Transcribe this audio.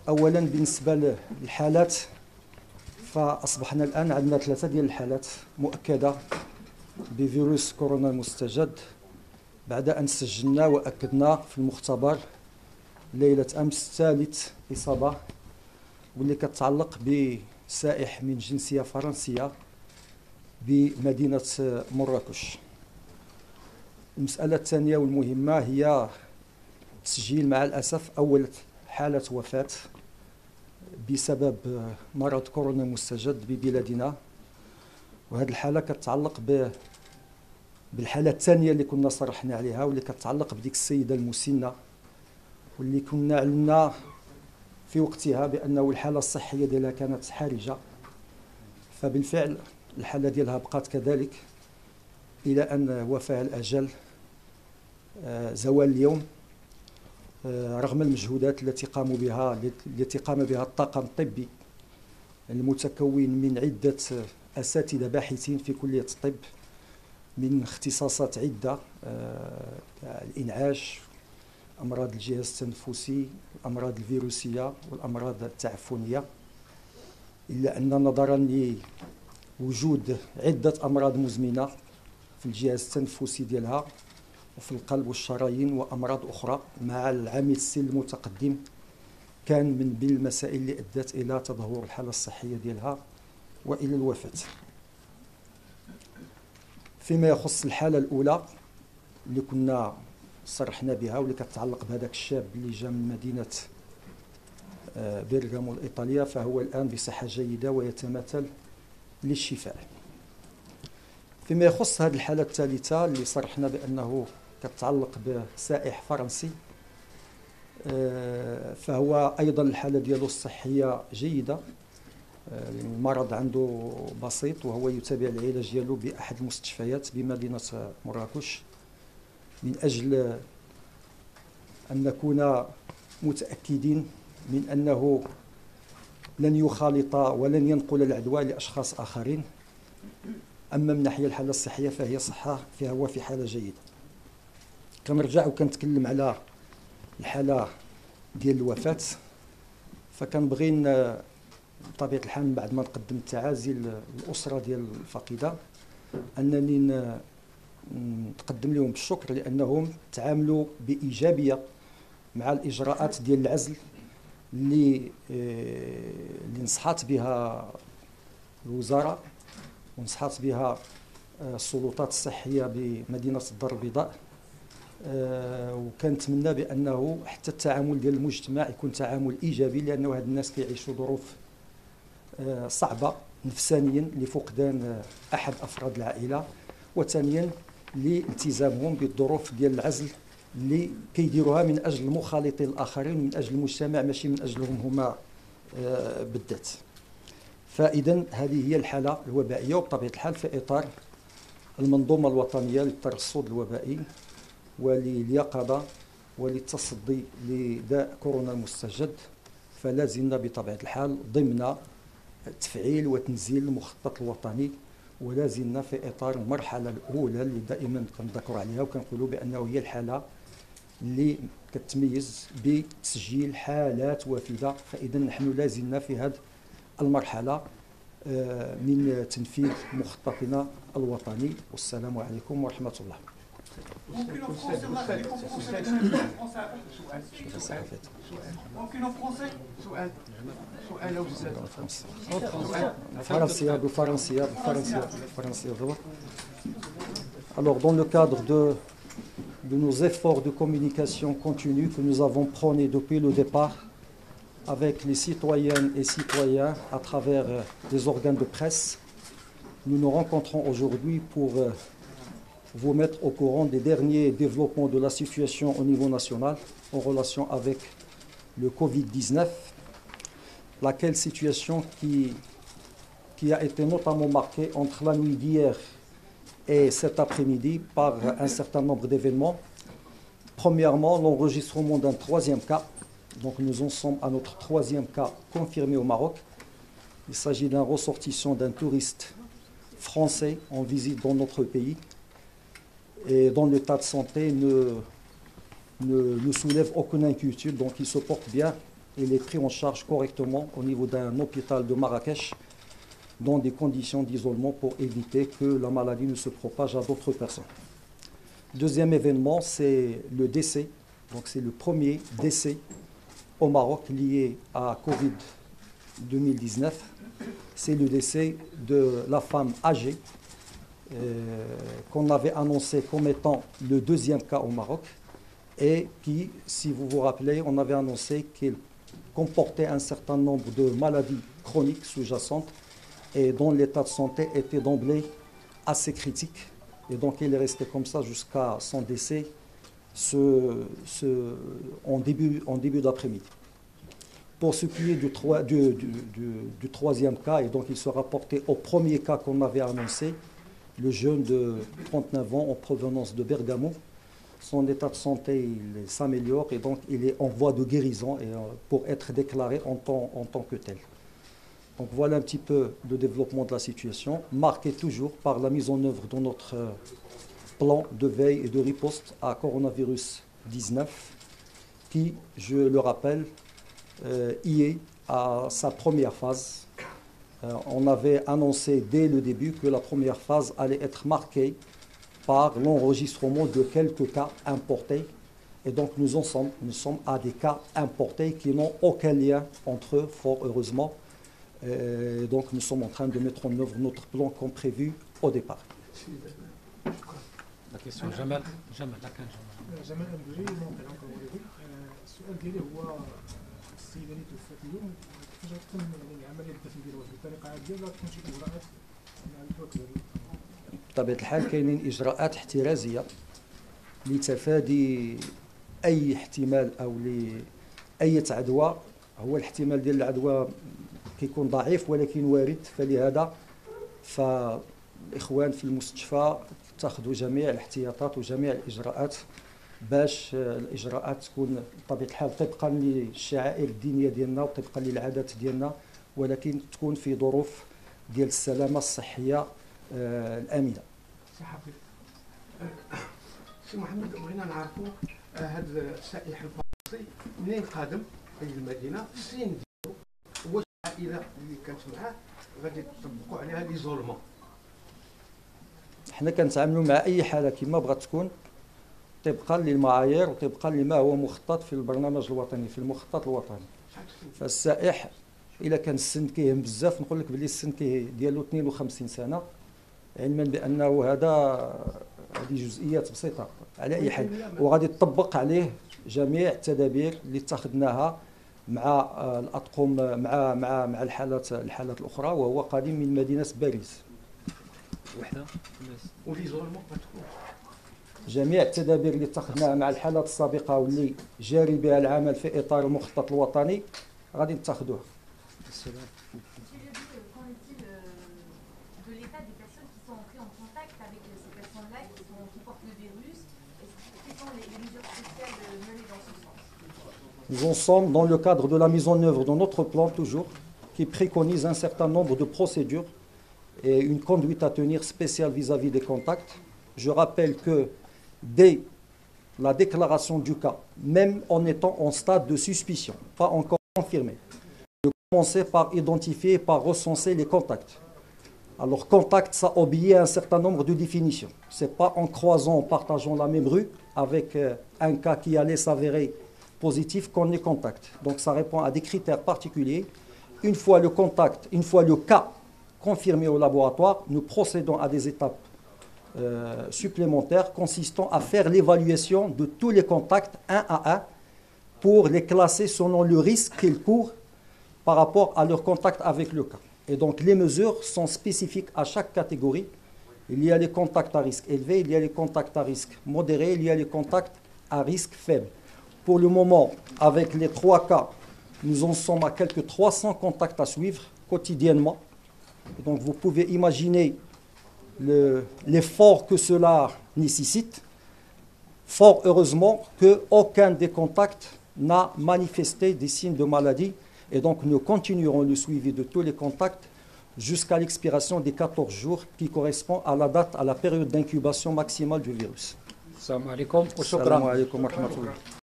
اولا بالنسبه للحالات، فاصبحنا الان عندنا 3 ديال الحالات مؤكده بفيروس كورونا المستجد بعد ان سجلنا واكدنا في المختبر ليله امس ثالث اصابه، واللي كتعلق بسائح من جنسيه فرنسيه بمدينه مراكش. المساله الثانيه والمهمه هي تسجيل مع الاسف اول حاله وفاه بسبب مرض كورونا المستجد ببلادنا، وهذه الحاله كتعلق بالحاله الثانيه اللي كنا صرحنا عليها، واللي كتعلق بديك السيده المسنه، واللي كنا علمنا في وقتها بانه الحاله الصحيه ديالها كانت حرجه. فبالفعل الحاله ديالها بقات كذلك الى ان وفاها الاجل زوال اليوم، رغم المجهودات التي قام بها الطاقم الطبي المتكون من عدة أساتذة باحثين في كلية الطب من اختصاصات عدة، الإنعاش، أمراض الجهاز التنفسي، الأمراض الفيروسية والأمراض التعفنية، إلا أن نظرا لوجود عدة أمراض مزمنة في الجهاز التنفسي ديالها وفي القلب والشرايين وأمراض أخرى مع العامل السن المتقدم، كان من بين المسائل اللي أدت إلى تدهور الحالة الصحية ديالها وإلى الوفاة. فيما يخص الحالة الأولى اللي كنا صرحنا بها واللي كتعلق بهذاك الشاب اللي جاء من مدينة بيرغامو الإيطالية، فهو الآن بصحة جيدة ويتماثل للشفاء. فيما يخص هذه الحالة الثالثة اللي صرحنا بأنه كتعلق بسائح فرنسي، فهو أيضا الحالة ديالو الصحية جيدة، المرض عنده بسيط وهو يتابع العلاج ديالو بأحد المستشفيات بمدينة مراكش، من أجل أن نكون متأكدين من أنه لن يخالط ولن ينقل العدوى لأشخاص آخرين. أما من ناحية الحالة الصحية فهي صحة هو في حالة جيدة. كنرجع وكنتكلم على الحالة ديال الوفاة، فكنبغي بطبيعة الحال بعد ما نقدم التعازي للأسرة ديال الفقيدة أنني نتقدم لهم بالشكر لأنهم تعاملوا بإيجابية مع الإجراءات ديال العزل اللي نصحت بها الوزارة ونصحت بها السلطات الصحية بمدينة الدار البيضاء، وكنتمنى بأنه حتى التعامل ديال المجتمع يكون تعامل إيجابي، لأنه هاد الناس كيعيشوا ظروف صعبة نفسانيا لفقدان أحد أفراد العائلة، وثانيا لالتزامهم بالظروف ديال العزل اللي كيديروها من أجل المخالطين الآخرين، من أجل المجتمع ماشي من أجلهم هما بالذات. فإذا هذه هي الحالة الوبائية، وبطبيعة الحال في إطار المنظومة الوطنية للترصد الوبائي ولليقظة وللتصدي لداء كورونا المستجد، فلا زلنا بطبيعة الحال ضمن تفعيل وتنزيل المخطط الوطني، ولا زلنا في إطار المرحلة الأولى اللي دائما كنذكروا عليها وكنقولوا بأنه هي الحالة اللي كتميز بتسجيل حالات وافدة. فإذا نحن لا زلنا في هذه المرحلة من تنفيذ مخططنا الوطني. والسلام عليكم ورحمة الله. ممكن Alors, dans le cadre de nos efforts de communication continue que nous avons prônés depuis le départ avec les citoyennes et citoyens à travers des organes de presse, nous nous rencontrons aujourd'hui pour vous mettre au courant des derniers développements de la situation au niveau national en relation avec le Covid-19, laquelle situation qui a été notamment marquée entre la nuit d'hier et cet après-midi par un certain nombre d'événements. Premièrement, l'enregistrement d'un 3e cas. Donc nous en sommes à notre 3e cas confirmé au Maroc. Il s'agit d'un ressortissant d'un touriste français en visite dans notre pays et dont l'état de santé ne soulève aucune inquiétude, donc il se porte bien il est pris en charge correctement au niveau d'un hôpital de Marrakech dans des conditions d'isolement pour éviter que la maladie ne se propage à d'autres personnes. Deuxième événement, c'est le décès. Donc c'est le premier décès au Maroc lié à Covid 2019. C'est le décès de la femme âgée qu'on avait annoncé comme étant le deuxième cas au Maroc et qui, si vous vous rappelez, on avait annoncé qu'il comportait un certain nombre de maladies chroniques sous-jacentes et dont l'état de santé était d'emblée assez critique. Et donc il est resté comme ça jusqu'à son décès en début d'après-midi. Pour ce qui est du troisième cas, et donc il se rapportait au premier cas qu'on avait annoncé, le jeune de 39 ans en provenance de Bergamo. Son état de santé s'améliore et donc il est en voie de guérison et, pour être déclaré en tant que tel. Donc voilà un petit peu le développement de la situation, marqué toujours par la mise en œuvre de notre plan de veille et de riposte à coronavirus 19 qui, je le rappelle, y est à sa première phase. On avait annoncé dès le début que la première phase allait être marquée par l'enregistrement de quelques cas importés. Et donc nous sommes à des cas importés qui n'ont aucun lien entre eux, fort heureusement. Et donc nous sommes en train de mettre en œuvre notre plan comme prévu au départ. La question, Jamal. جمال أمبوجي موقع العنقر والدي السؤال ديالي هو السيدة اللي توفات اليوم كيفاش غتكون يعني عملية الدفن ديالها بطريقة عادية ولا تكون شي إجراءات مع التوكل؟ بطبيعة الحال كاينين إجراءات احترازية لتفادي أي احتمال أو لأي عدوى. هو الاحتمال ديال العدوى كيكون ضعيف ولكن وارد، فلهذا فالإخوان في المستشفى اتخذوا جميع الاحتياطات وجميع الإجراءات باش الإجراءات تكون بطبيعة الحال طبقا للشعائر الدينية ديالنا وطبقا للعادات ديالنا، ولكن تكون في ظروف ديال السلامة الصحية الآمنة. سي محمد، بغينا نعرفوا هذا السائح الفرنسي منين قادم هذه المدينه، السن ديالو، واش العائله اللي كانت معاه غادي تطبقوا عليها ليزولمون؟ حنا كنتعاملوا مع اي حاله كما بغات تكون طبقا للمعايير وطبقا لما هو مخطط في البرنامج الوطني، في المخطط الوطني. فالسائح الا كان السن كيهم بزاف، نقول لك بلي السن ديالو 52 سنه، علما بانه هذه جزئيات بسيطه على اي حال، وغادي تطبق عليه جميع التدابير اللي اتخذناها مع الاطقم مع الحالات الاخرى، وهو قادم من مدينه باريس. وحده وليزولمون غتكون جميع التدابير اللي اتخذناها مع الحالات السابقه واللي جاري بها العمل في اطار المخطط الوطني غادي نتخذوها. Nous en sommes dans le cadre de la mise en œuvre de notre plan toujours, qui préconise un certain nombre de procédures et une conduite à tenir spéciale vis-à-vis des contacts. Je rappelle que dès la déclaration du cas, même en étant en stade de suspicion, pas encore confirmé, de commencer par identifier et par recenser les contacts. Alors contact, ça obéit à un certain nombre de définitions. Ce n'est pas en croisant, en partageant la même rue avec un cas qui allait s'avérer positif qu'on est contact. Donc ça répond à des critères particuliers. Une fois le contact, une fois le cas confirmé au laboratoire, nous procédons à des étapes supplémentaires consistant à faire l'évaluation de tous les contacts un à un pour les classer selon le risque qu'ils courent par rapport à leur contact avec le cas. Et donc les mesures sont spécifiques à chaque catégorie. Il y a les contacts à risque élevé, il y a les contacts à risque modéré, il y a les contacts à risque faible. Pour le moment, avec les 3 cas, nous en sommes à quelques 300 contacts à suivre quotidiennement. Et donc vous pouvez imaginer l'effort que cela nécessite. Fort heureusement qu'aucun des contacts n'a manifesté des signes de maladie. Et donc nous continuerons le suivi de tous les contacts jusqu'à l'expiration des 14 jours qui correspond à la date, à la période d'incubation maximale du virus. Assalamu alaikum. Assalamu alaikum wa rahmatullah.